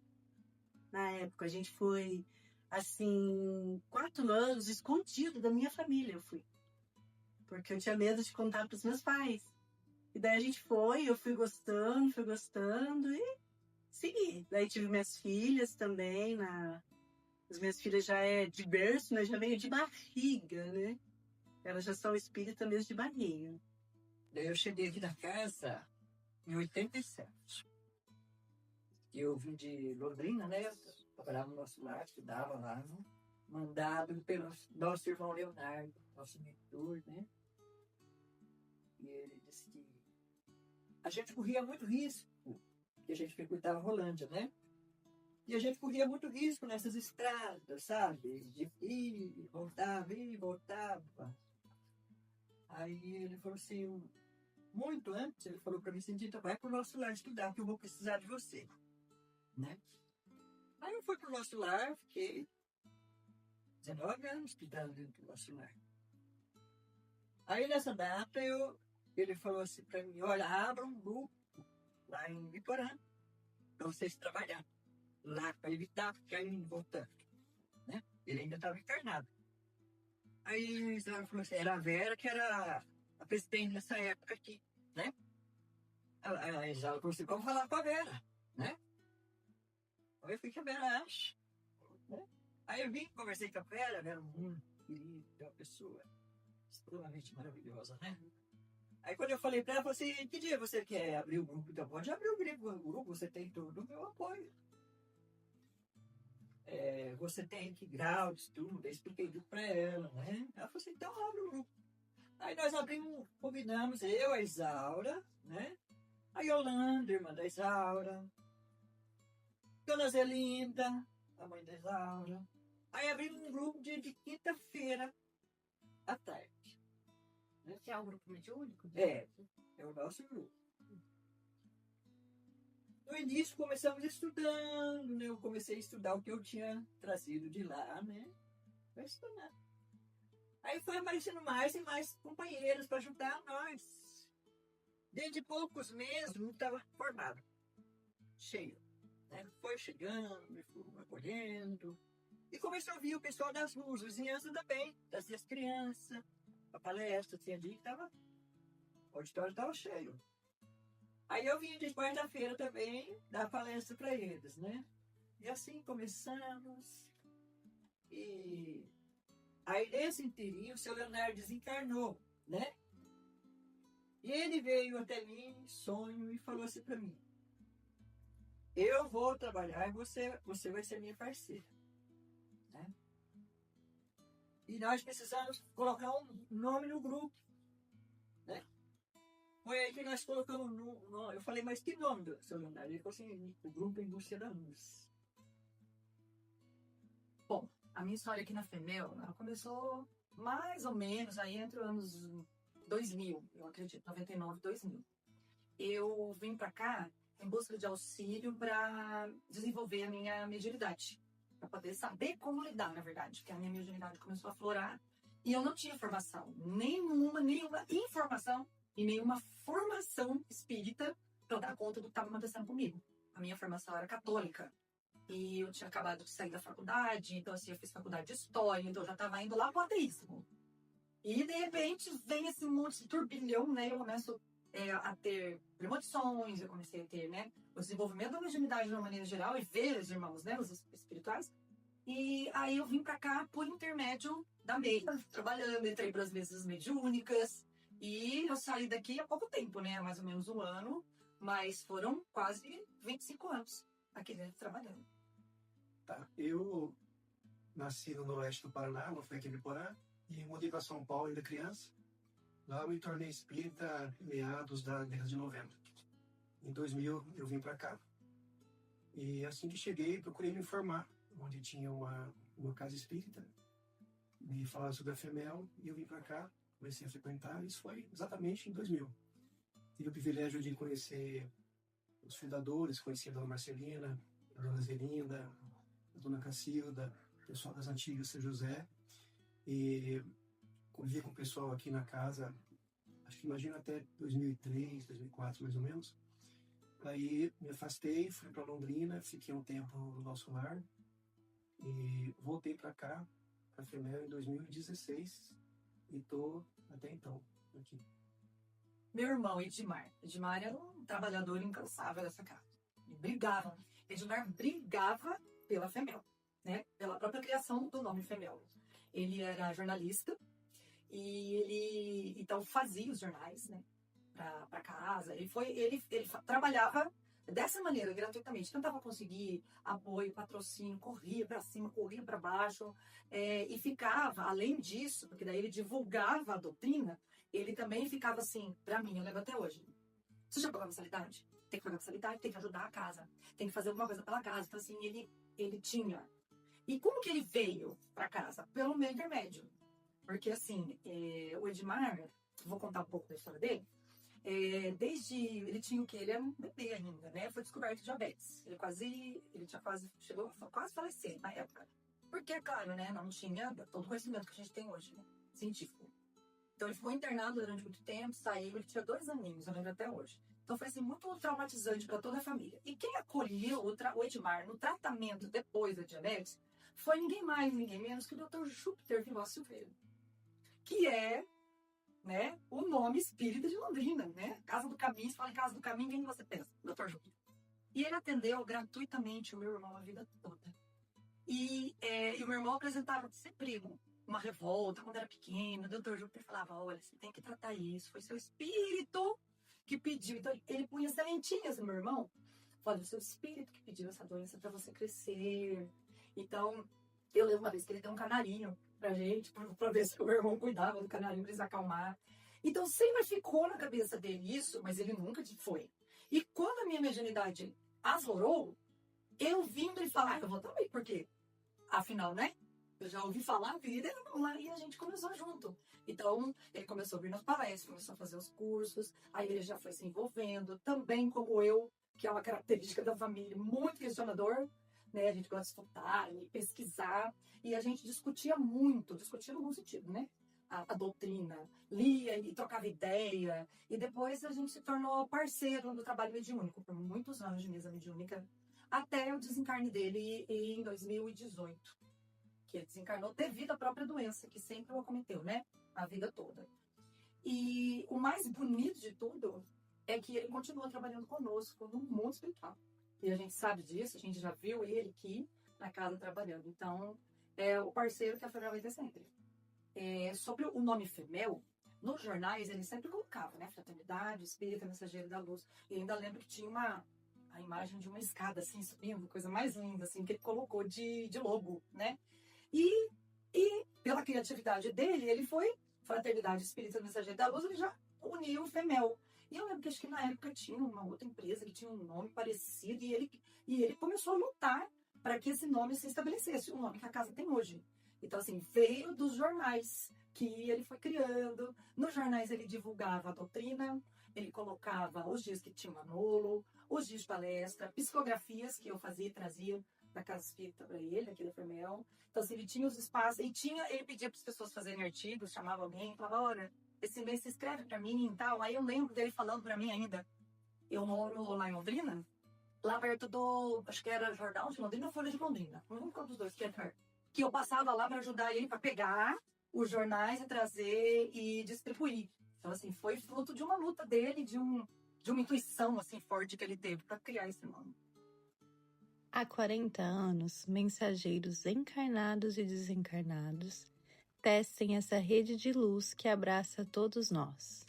Na época, a gente foi, assim, 4 anos escondido da minha família, eu fui. Porque eu tinha medo de contar para os meus pais. E daí a gente foi, eu fui gostando e segui. Daí tive minhas filhas também. As minhas filhas já é de berço, né? Já veio de barriga, né? Elas já são espíritas mesmo de barriga. Daí eu cheguei aqui na casa em 87. Eu vim de Londrina, né? Eu trabalhava no nosso lar, estudava lá, mandado pelo nosso irmão Leonardo, nosso mentor, né? E ele disse que a gente corria muito risco, porque a gente frequentava a Rolândia, né? E a gente corria muito risco nessas estradas, sabe? De ir, voltava. Aí ele falou assim, muito antes, ele falou para mim assim, Dita, vai pro nosso lar estudar, que eu vou precisar de você, né? Aí eu fui pro nosso lar, fiquei 19 anos estudando dentro do nosso lar. Aí nessa data, ele falou assim para mim, olha, abra um grupo lá em Biporã, para vocês trabalharem lá, para evitar ficar indo e voltando, né? Ele ainda estava encarnado. Aí ela falou assim, era a Vera que era a presidente nessa época aqui, né? A Isala falou assim, vamos falar com a Vera, né? Aí eu fui que a Vera acha, né? Aí eu vim, conversei com a Vera muito querida, uma pessoa extremamente maravilhosa, né? Aí quando eu falei pra ela, ela falou assim, que dia você quer abrir o grupo? Então pode abrir o grupo, você tem todo o meu apoio. Você tem que grau de estudo, eu expliquei tudo pra ela, né? Ela falou assim, então abre o grupo. Aí nós abrimos, combinamos, eu, a Isaura, né? A Yolanda, irmã da Isaura, Dona Zelinda, a mãe da Isaura. Aí abrimos um grupo de quinta-feira à tarde. Que é o grupo mediúnico? É o nosso grupo. No início começamos estudando, né? Eu comecei a estudar o que eu tinha trazido de lá, né? Para estudar. Aí foi aparecendo mais e mais companheiros para ajudar nós. Dentro de poucos meses, não estava formado. Cheio. Né? Foi chegando, e foi acolhendo. E começou a vir o pessoal das ruas, vizinhança também, trazia as crianças. A palestra, tinha dia que o auditório estava cheio. Aí eu vim de quarta-feira também dar palestra para eles, né? E assim começamos. E aí nesse inteirinho o seu Leonardo desencarnou, né? E ele veio até mim em sonho e falou assim para mim, eu vou trabalhar e você vai ser minha parceira, né? E nós precisamos colocar um nome no grupo, né? Foi aí que nós colocamos no. Eu falei, mas que nome, seu Leonardo? Ele falou assim, o grupo Indústria da Luz. Bom, a minha história aqui na FEMEL, ela começou mais ou menos aí entre os anos 2000, eu acredito, 99, 2000. Eu vim para cá em busca de auxílio para desenvolver a minha mediunidade, para poder saber como lidar, na verdade, porque a minha mediunidade começou a aflorar e eu não tinha formação, nenhuma informação e nenhuma formação espírita para dar conta do que estava acontecendo comigo. A minha formação era católica e eu tinha acabado de sair da faculdade, então assim, eu fiz faculdade de História, então eu já estava indo lá para o ateísmo. E de repente vem esse monte de turbilhão, né? Eu começo a ter premonições, eu comecei a ter, né, o desenvolvimento da mediunidade de uma maneira geral e ver os irmãos, né, os espirituais. E aí eu vim para cá por intermédio da MEI, trabalhando, entrei para as mesas mediúnicas e eu saí daqui há pouco tempo, né, mais ou menos 1 ano, mas foram quase 25 anos aqui dentro trabalhando. Tá, eu nasci no noroeste do Paraná, eu fui aqui em Biporã, e mudei para São Paulo ainda criança. Lá eu me tornei espírita em meados da década de 90. Em 2000 eu vim para cá. E assim que cheguei, procurei me informar, onde tinha uma casa espírita. Me falaram sobre a FEMEL e eu vim para cá, comecei a frequentar. Isso foi exatamente em 2000. Tive o privilégio de conhecer os fundadores, conheci a Dona Marcelina, a Dona Zelinda, a Dona Cacilda, o pessoal das antigas São José. E convivi com o pessoal aqui na casa, acho que imagino até 2003, 2004 mais ou menos. Aí me afastei, fui para Londrina, fiquei um tempo no nosso lar e voltei para cá, para a FEMEL, em 2016 e estou até então aqui. Meu irmão, Edmar. Edmar era um trabalhador incansável dessa casa. E brigava. Edmar brigava pela FEMEL, né? Pela própria criação do nome FEMEL. Ele era jornalista e ele então fazia os jornais, né? Para casa. Ele trabalhava dessa maneira, gratuitamente. Tentava conseguir apoio, patrocínio, corria para cima, corria para baixo. E ficava, além disso, porque daí ele divulgava a doutrina, ele também ficava assim, para mim, eu lembro até hoje. Você já pagou a mensalidade? Tem que pagar a mensalidade, tem que ajudar a casa, tem que fazer alguma coisa pela casa. Então, assim, ele tinha. E como que ele veio para casa? Pelo meu intermédio. Porque, assim, o Edmar, vou contar um pouco da história dele. Ele tinha o quê? Ele era um bebê ainda, né? Foi descoberto diabetes. Ele tinha chegou a quase falecer na época. Porque, claro, né? Não tinha todo o conhecimento que a gente tem hoje, né? Científico. Então, ele ficou internado durante muito tempo, saiu, ele tinha 2 aninhos, eu lembro até hoje. Então, foi assim, muito traumatizante para toda a família. E quem acolheu o Edmar no tratamento depois da diabetes foi ninguém mais, ninguém menos que o Dr. Júpiter Vilas Silveira, que é, né, o nome espírita de Londrina, né? Casa do Caminho, se fala em Casa do Caminho, quem você pensa? Dr. Júpiter. E ele atendeu gratuitamente o meu irmão a vida toda. E o meu irmão apresentava sempre uma revolta quando era pequeno. O Dr. Júpiter falava, olha, você tem que tratar isso, foi seu espírito que pediu. Então, ele punha sementinhas no meu irmão. Falava, o seu espírito que pediu essa doença para você crescer. Então, eu lembro uma vez que ele deu um canarinho pra gente, pra ver se o meu irmão cuidava do canarinho pra eles acalmar. Então, sempre ficou na cabeça dele isso, mas ele nunca foi. E quando a minha mediunidade aflorou, eu vindo ele falar, eu vou também, porque, afinal, né? Eu já ouvi falar a vida, e a gente começou junto. Então, ele começou a vir nas palestras, começou a fazer os cursos, aí ele já foi se envolvendo, também como eu, que é uma característica da família, muito questionador, né? A gente gosta de estudar e pesquisar, e a gente discutia muito, discutia no bom sentido, né? A doutrina, lia e trocava ideia, e depois a gente se tornou parceiro do trabalho mediúnico, por muitos anos de mesa mediúnica, até o desencarne dele em 2018, que ele desencarnou devido à própria doença, que sempre o acometeu, né? A vida toda. E o mais bonito de tudo é que ele continua trabalhando conosco no mundo espiritual. E a gente sabe disso, a gente já viu ele aqui na casa trabalhando. Então, é o parceiro que a FEMEL vai ter sempre. Sobre o nome FEMEL, nos jornais ele sempre colocava, né? Fraternidade, Espírita, Mensageiro da Luz. E ainda lembro que tinha a imagem de uma escada, assim, subindo, coisa mais linda, assim, que ele colocou de logo, né? E pela criatividade dele, ele foi Fraternidade, Espírita, Mensageiro da Luz, ele já uniu o FEMEL. E eu lembro que acho que na época tinha uma outra empresa que tinha um nome parecido e ele começou a lutar para que esse nome se estabelecesse, o nome que a casa tem hoje. Então, assim, veio dos jornais que ele foi criando. Nos jornais ele divulgava a doutrina, ele colocava os dias que tinha Manolo, os dias de palestra, psicografias que eu fazia e trazia da Casa Espírita para ele, aqui da FEMEL. Então, assim, ele tinha os espaços, ele pedia para as pessoas fazerem artigos, chamava alguém, falava, olha, esse mês se escreve para mim e tal. Aí eu lembro dele falando para mim ainda, eu moro lá em Londrina, lá perto do, acho que era Jornal de Londrina ou Folha de Londrina, não lembro qual dos dois que é perto. Que eu passava lá para ajudar ele para pegar os jornais e trazer e distribuir. Então, assim, foi fruto de uma luta dele, de uma intuição, assim, forte que ele teve para criar esse nome. Há 40 anos, mensageiros encarnados e desencarnados testem essa rede de luz que abraça todos nós.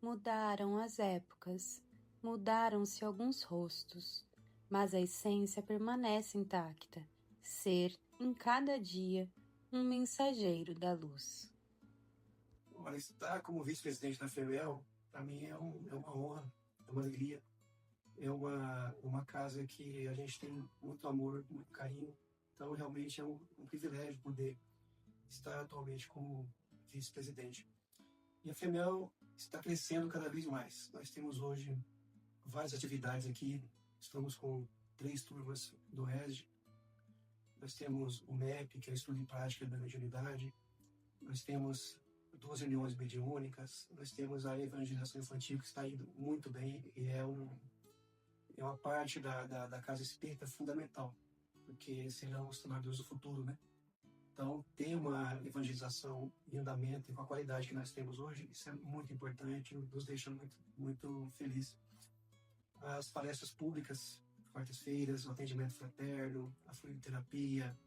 Mudaram as épocas, mudaram-se alguns rostos, mas a essência permanece intacta, ser, em cada dia, um mensageiro da luz. Olha, estar como vice-presidente da FEMEL, para mim é uma honra, é uma alegria. É uma casa que a gente tem muito amor, muito carinho. Então, realmente é um privilégio poder estar atualmente como vice-presidente. E a FEMEL está crescendo cada vez mais. Nós temos hoje várias atividades aqui. Estamos com 3 turmas do RESD. Nós temos o MEP, que é o Estudo em Prática da Mediunidade. Nós temos 2 reuniões mediúnicas. Nós temos a evangelização infantil, que está indo muito bem e é uma parte da Casa Espírita fundamental, porque serão os tornadores do futuro, né? Então, ter uma evangelização em andamento e com a qualidade que nós temos hoje, isso é muito importante, nos deixa muito, muito felizes. As palestras públicas, quartas-feiras, o atendimento fraterno, a fluidoterapia,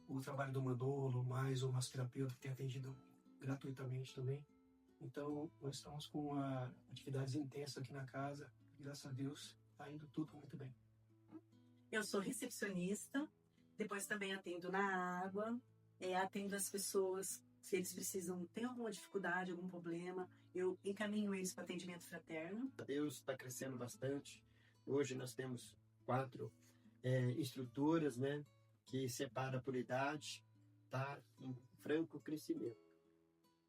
o trabalho do Manolo, mais o massoterapeuta que tem atendido gratuitamente também. Então, nós estamos com atividades intensas aqui na casa, e, graças a Deus, está indo tudo muito bem. Eu sou recepcionista, depois também atendo na água, atendo as pessoas, se eles precisam, tem alguma dificuldade, algum problema, eu encaminho eles para atendimento fraterno. Deus está crescendo bastante. Hoje nós temos 4 estruturas, né, que separa por idade, está em franco crescimento.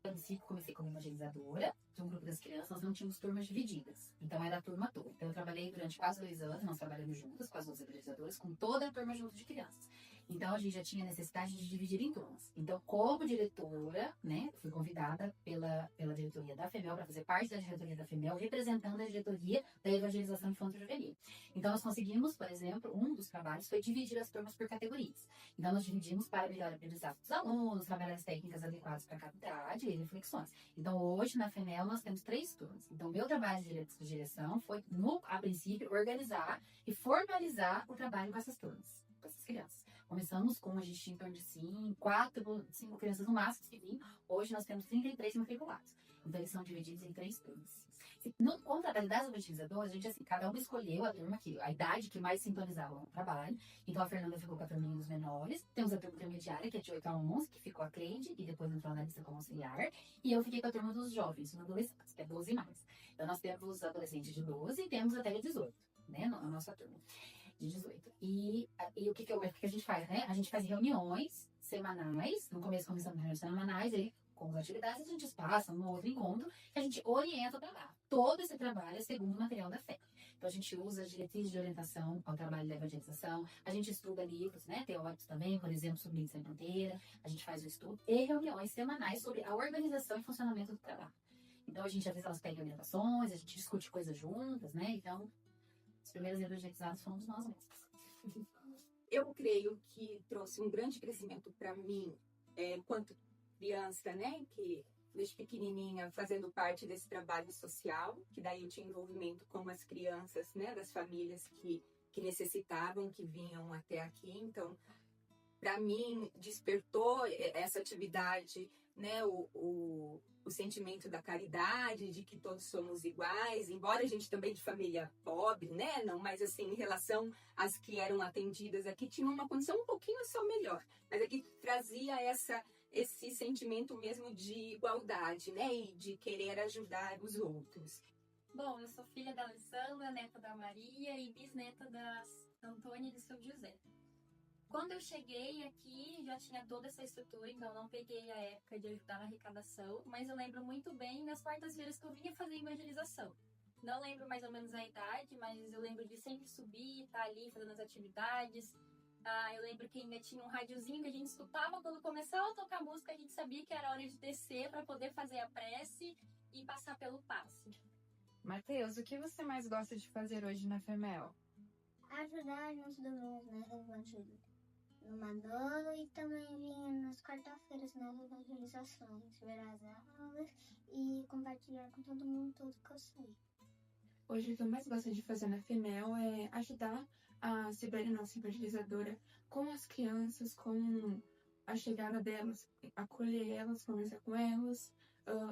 No princípio, comecei como evangelizadora de um grupo das crianças, nós não tínhamos turmas divididas. Então, era a turma toda. Então, eu trabalhei durante quase 2 anos, nós trabalhamos juntas com as 2 evangelizadoras, com toda a turma junto de crianças. Então, a gente já tinha necessidade de dividir em turmas. Então, como diretora, né, fui convidada pela diretoria da FEMEL para fazer parte da diretoria da FEMEL, representando a diretoria da evangelização infanto-juvenil. Então, nós conseguimos, por exemplo, um dos trabalhos foi dividir as turmas por categorias. Então, nós dividimos para melhor aprendizado dos alunos, trabalhar as técnicas adequadas para cada idade e reflexões. Então, hoje, na FEMEL, nós temos 3 turmas. Então, meu trabalho de direção foi, a princípio, organizar e formalizar o trabalho com essas turmas, com essas crianças. Começamos com, a gente tinha em torno de 5 crianças no máximo que vinham. Hoje nós temos 33 matriculados. Então eles são divididos em 3 turmas. Com o trabalho das evangelizadoras, a gente, assim, cada uma escolheu a turma a idade que mais sintonizava no trabalho. Então a Fernanda ficou com a turminha dos menores. Temos a turma intermediária, que é de 8 a 11, que ficou a Cleide, e depois entrou na lista como auxiliar. E eu fiquei com a turma dos jovens, dos adolescentes, que é 12 e mais. Então nós temos adolescentes de 12 e temos até de 18, né, na nossa turma. De 18. E o que a gente faz, né? A gente faz reuniões semanais. No começo começamos reuniões semanais, aí com as atividades a gente passa um outro encontro que a gente orienta o trabalho. Todo esse trabalho é segundo o material da fé. Então a gente usa as diretrizes de orientação ao trabalho da evangelização, a gente estuda livros, né, teóricos também, por exemplo, sobre Língua Sem Fronteira, a gente faz o estudo e reuniões semanais sobre a organização e funcionamento do trabalho. Então a gente, às vezes, elas pegam orientações, a gente discute coisas juntas, né? Então, os primeiros evangelizados fomos nós mesmos. Eu creio que trouxe um grande crescimento para mim, quanto criança, né? Que desde pequenininha fazendo parte desse trabalho social, que daí eu tinha envolvimento com as crianças, né? Das famílias que necessitavam, que vinham até aqui. Então, para mim, despertou essa atividade, né? O sentimento da caridade, de que todos somos iguais, embora a gente também de família pobre, né? Não, mas assim, em relação às que eram atendidas aqui, tinha uma condição um pouquinho só melhor. Mas aqui trazia esse sentimento mesmo de igualdade, né? E de querer ajudar os outros. Bom, eu sou filha da Alessandra, neta da Maria e bisneta da Antônia e do seu José. Quando eu cheguei aqui, já tinha toda essa estrutura, então não peguei a época de ajudar na arrecadação, mas eu lembro muito bem nas quartas-feiras que eu vinha fazer evangelização. Não lembro mais ou menos a idade, mas eu lembro de sempre subir, estar ali fazendo as atividades. Eu lembro que ainda tinha um rádiozinho que a gente escutava quando começava a tocar música, a gente sabia que era hora de descer para poder fazer a prece e passar pelo passe. Matheus, o que você mais gosta de fazer hoje na FEMEL? Ajudar nos domingos na evangelho no Manolo e também vinha nas quarta-feiras nas evangelizações, ver as aulas e compartilhar com todo mundo tudo que eu sei. Hoje o que eu mais gosto de fazer na FEMEL é ajudar a Sibeli, nossa evangelizadora, com as crianças, com a chegada delas, acolher elas, conversar com elas,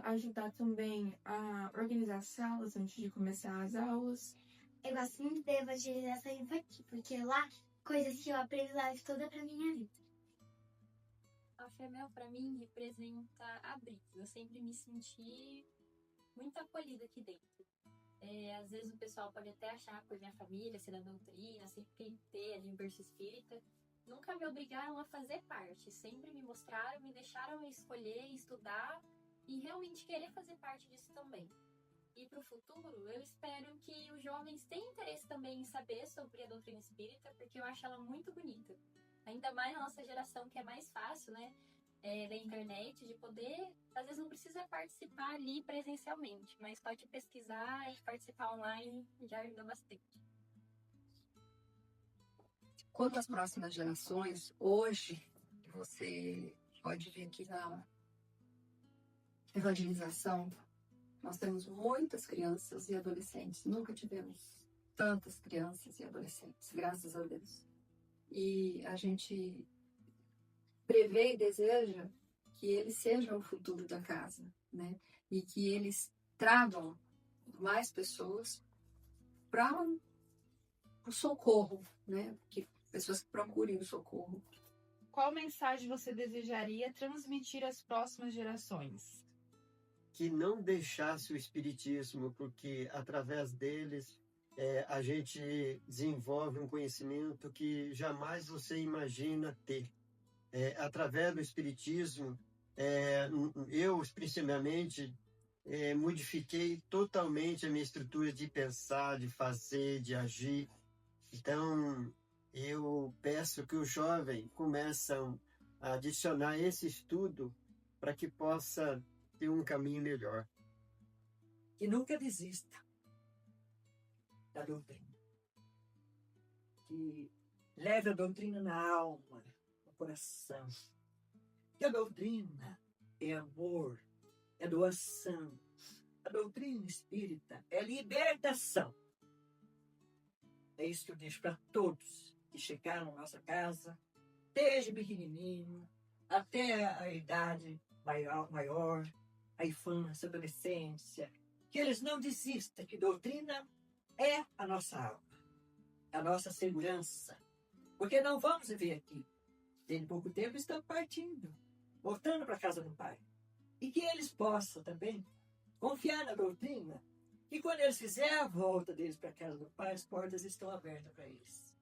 ajudar também a organizar as salas antes de começar as aulas. Eu gosto muito da evangelização infantil, porque lá, coisas que eu aprendo lá, toda pra minha vida. A FEMEL, para mim, representa abrigo. Eu sempre me senti muito acolhida aqui dentro. Às vezes o pessoal pode até achar por minha família, ser da doutrina, sempre ter ali um berço espírita. Nunca me obrigaram a fazer parte. Sempre me mostraram, me deixaram escolher, estudar e realmente querer fazer parte disso também. E para o futuro, eu espero que os jovens tenham interesse também em saber sobre a doutrina espírita, porque eu acho ela muito bonita. Ainda mais na nossa geração, que é mais fácil, né? Da internet, de poder, às vezes não precisa participar ali presencialmente, mas pode pesquisar e participar online, já ajuda bastante. Quanto às próximas gerações, hoje você pode ver que na evangelização nós temos muitas crianças e adolescentes. Nunca tivemos tantas crianças e adolescentes, graças a Deus. E a gente prevê e deseja que eles sejam o futuro da casa, né? E que eles tragam mais pessoas para o socorro, né? Que pessoas que procurem o socorro. Qual mensagem você desejaria transmitir às próximas gerações? Que não deixasse o espiritismo, porque através deles a gente desenvolve um conhecimento que jamais você imagina ter. Através do espiritismo, eu, principalmente, modifiquei totalmente a minha estrutura de pensar, de fazer, de agir. Então, eu peço que os jovens começem a adicionar esse estudo para que possa ter um caminho melhor. Que nunca desista da doutrina. Que leve a doutrina na alma, no coração. Que a doutrina é amor, é doação. A doutrina espírita é libertação. É isso que eu deixo para todos que chegaram na nossa casa, desde pequenininho até a idade maior, a infância, a adolescência. Que eles não desistam, que doutrina é a nossa alma, a nossa segurança. Porque não vamos viver aqui. Em pouco tempo estamos partindo, voltando para a casa do Pai. E que eles possam também confiar na doutrina. E quando eles fizerem a volta deles para a casa do Pai, as portas estão abertas para eles.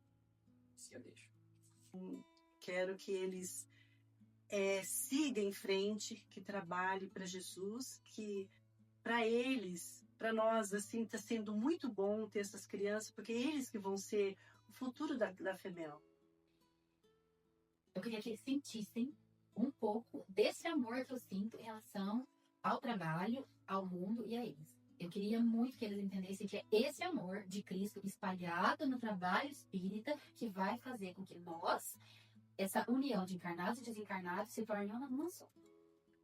Isso eu deixo. Quero que eles sigam em frente, que trabalhem para Jesus, que para eles, para nós, assim, está sendo muito bom ter essas crianças, porque eles que vão ser o futuro da FEMEL. Eu queria que eles sentissem um pouco desse amor que eu sinto em relação ao trabalho, ao mundo e a eles. Eu queria muito que eles entendessem que é esse amor de Cristo espalhado no trabalho espírita que vai fazer com que nós, essa união de encarnados e desencarnados, se torne uma só.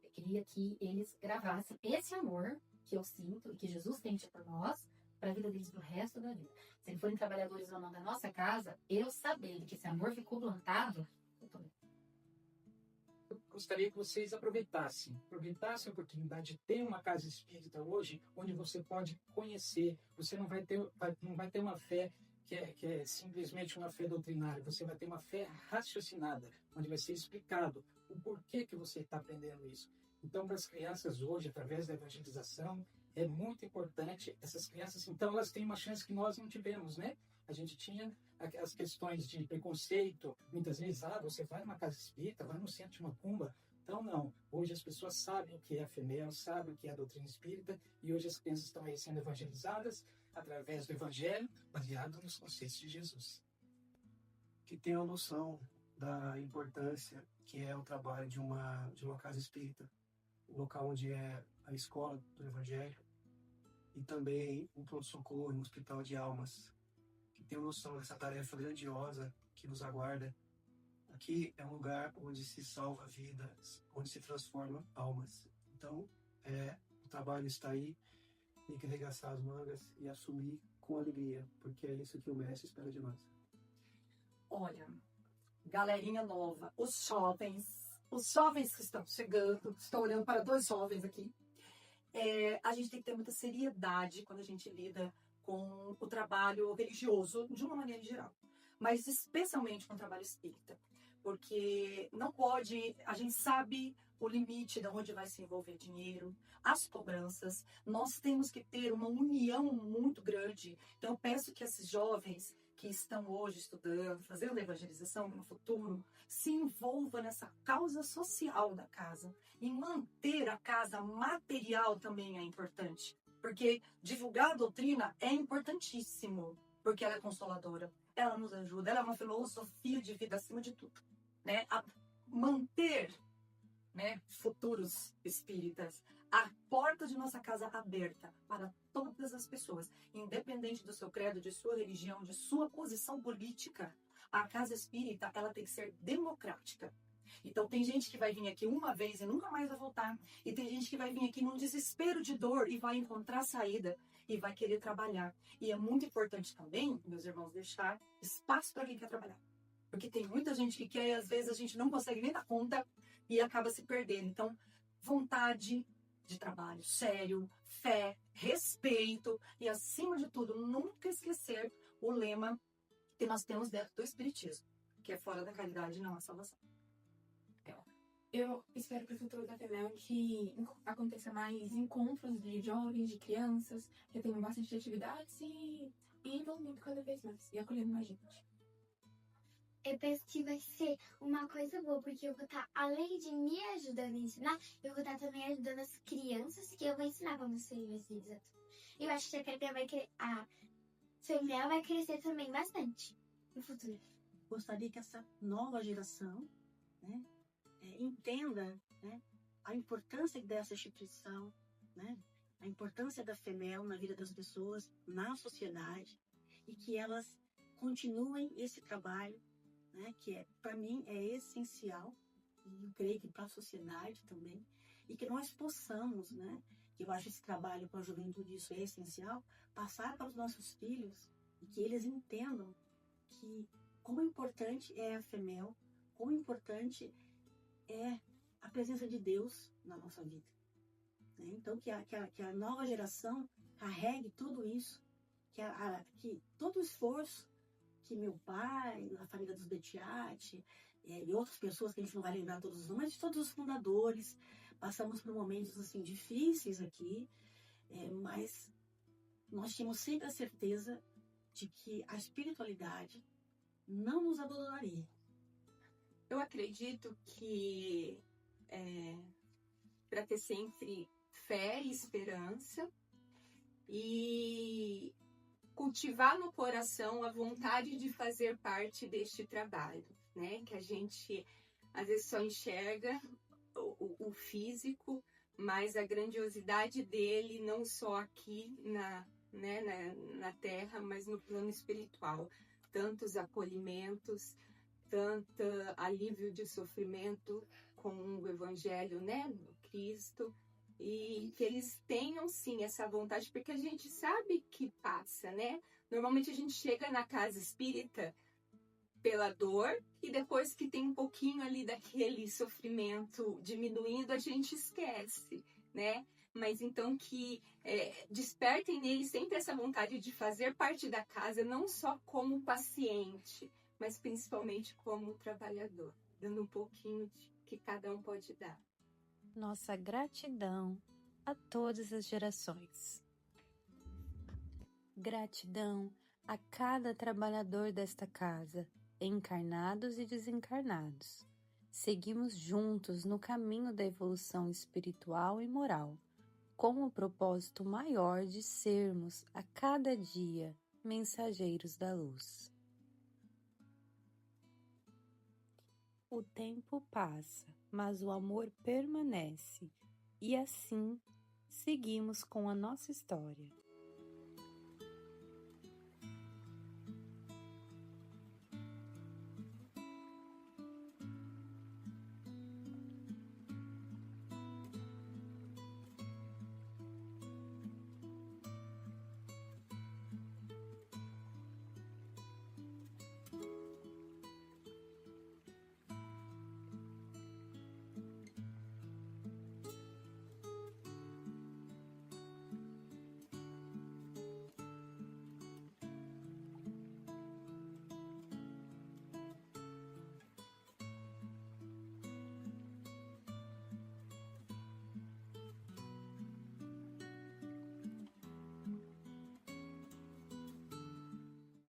Eu queria que eles gravassem esse amor que eu sinto e que Jesus sente por nós para a vida deles pro resto da vida. Se eles forem trabalhadores ou não da nossa casa, eu sabendo que esse amor ficou plantado, eu tô bem. Eu gostaria que vocês aproveitassem a oportunidade de ter uma casa espírita hoje, onde você pode conhecer. Você não vai ter uma fé que é simplesmente uma fé doutrinária. Você vai ter uma fé raciocinada, onde vai ser explicado o porquê que você está aprendendo isso. Então, para as crianças hoje, através da evangelização, é muito importante. Essas crianças, então, elas têm uma chance que nós não tivemos, né? A gente tinha as questões de preconceito, muitas vezes, você vai numa casa espírita, vai no centro de macumba. Então, não. Hoje as pessoas sabem o que é a FEMEL, sabem o que é a doutrina espírita, e hoje as crianças estão aí sendo evangelizadas através do evangelho, baseado nos conceitos de Jesus. Que tenham noção da importância que é o trabalho de uma casa espírita, o local onde é a escola do evangelho, e também um pronto-socorro, um hospital de almas. Que tenham noção dessa tarefa grandiosa que nos aguarda. Aqui é um lugar onde se salva vidas, onde se transforma almas. Então, o trabalho está aí, tem que arregaçar as mangas e assumir com alegria, porque é isso que o mestre espera de nós. Olha, galerinha nova, os jovens que estão chegando, estou olhando para 2 jovens aqui. A gente tem que ter muita seriedade quando a gente lida com o trabalho religioso, de uma maneira geral, mas especialmente com o trabalho espírita. porque não pode, a gente sabe o limite de onde vai se envolver dinheiro, as cobranças, nós temos que ter uma união muito grande. Então eu peço que esses jovens que estão hoje estudando, fazendo evangelização no futuro, se envolvam nessa causa social da casa. E manter a casa material também é importante, porque divulgar a doutrina é importantíssimo, porque ela é consoladora, ela nos ajuda, ela é uma filosofia de vida acima de tudo, né? A manter, né, futuros espíritas, a porta de nossa casa aberta para todas as pessoas, independente do seu credo, de sua religião, de sua posição política. A casa espírita, ela tem que ser democrática. Então tem gente que vai vir aqui uma vez e nunca mais vai voltar, e tem gente que vai vir aqui num desespero de dor e vai encontrar saída e vai querer trabalhar. E é muito importante também, meus irmãos, deixar espaço para quem quer trabalhar, porque tem muita gente que quer e às vezes a gente não consegue nem dar conta e acaba se perdendo. Então, vontade de trabalho sério, fé, respeito e, acima de tudo, nunca esquecer o lema que nós temos dentro do Espiritismo, que é fora da caridade não há salvação. Eu espero para o futuro da FEMEL que aconteça mais encontros de jovens, de crianças, que tenham bastante atividades e envolvimento cada vez mais, e acolhendo mais gente. Eu penso que vai ser uma coisa boa, porque eu vou estar, além de me ajudando a ensinar, eu vou estar também ajudando as crianças que eu vou ensinar quando ser evangelização. Eu acho que a FEMEL vai crescer também bastante no futuro. Gostaria que essa nova geração, né, entenda, né, a importância dessa instituição, né, a importância da FEMEL na vida das pessoas, na sociedade, e que elas continuem esse trabalho, né, que para mim é essencial, e eu creio que para a sociedade também, e que nós possamos, né, que eu acho esse trabalho para a juventude, isso é essencial, passar para os nossos filhos, e que eles entendam que quão importante é a FEMEL, quão importante é a presença de Deus na nossa vida, né? Então que a nova geração carregue tudo isso, que todo o esforço que meu pai, a família dos Betiati, e outras pessoas que a gente não vai lembrar todos os nomes, mas todos os fundadores, passamos por momentos assim difíceis aqui, mas nós tínhamos sempre a certeza de que a espiritualidade não nos abandonaria. Eu acredito que para ter sempre fé e esperança e cultivar no coração a vontade de fazer parte deste trabalho, né? Que a gente às vezes só enxerga o físico, mas a grandiosidade dele não só aqui na Terra, mas no plano espiritual. Tantos acolhimentos, tanto alívio de sofrimento com o Evangelho, né, do Cristo, e que eles tenham sim essa vontade, porque a gente sabe que passa, né? Normalmente a gente chega na casa espírita pela dor e depois que tem um pouquinho ali daquele sofrimento diminuindo, a gente esquece, né? Mas então que despertem neles sempre essa vontade de fazer parte da casa, não só como paciente, mas principalmente como trabalhador, dando um pouquinho de que cada um pode dar. Nossa gratidão a todas as gerações. Gratidão a cada trabalhador desta casa, encarnados e desencarnados. Seguimos juntos no caminho da evolução espiritual e moral, com o propósito maior de sermos, a cada dia, mensageiros da luz. O tempo passa, mas o amor permanece, e assim seguimos com a nossa história.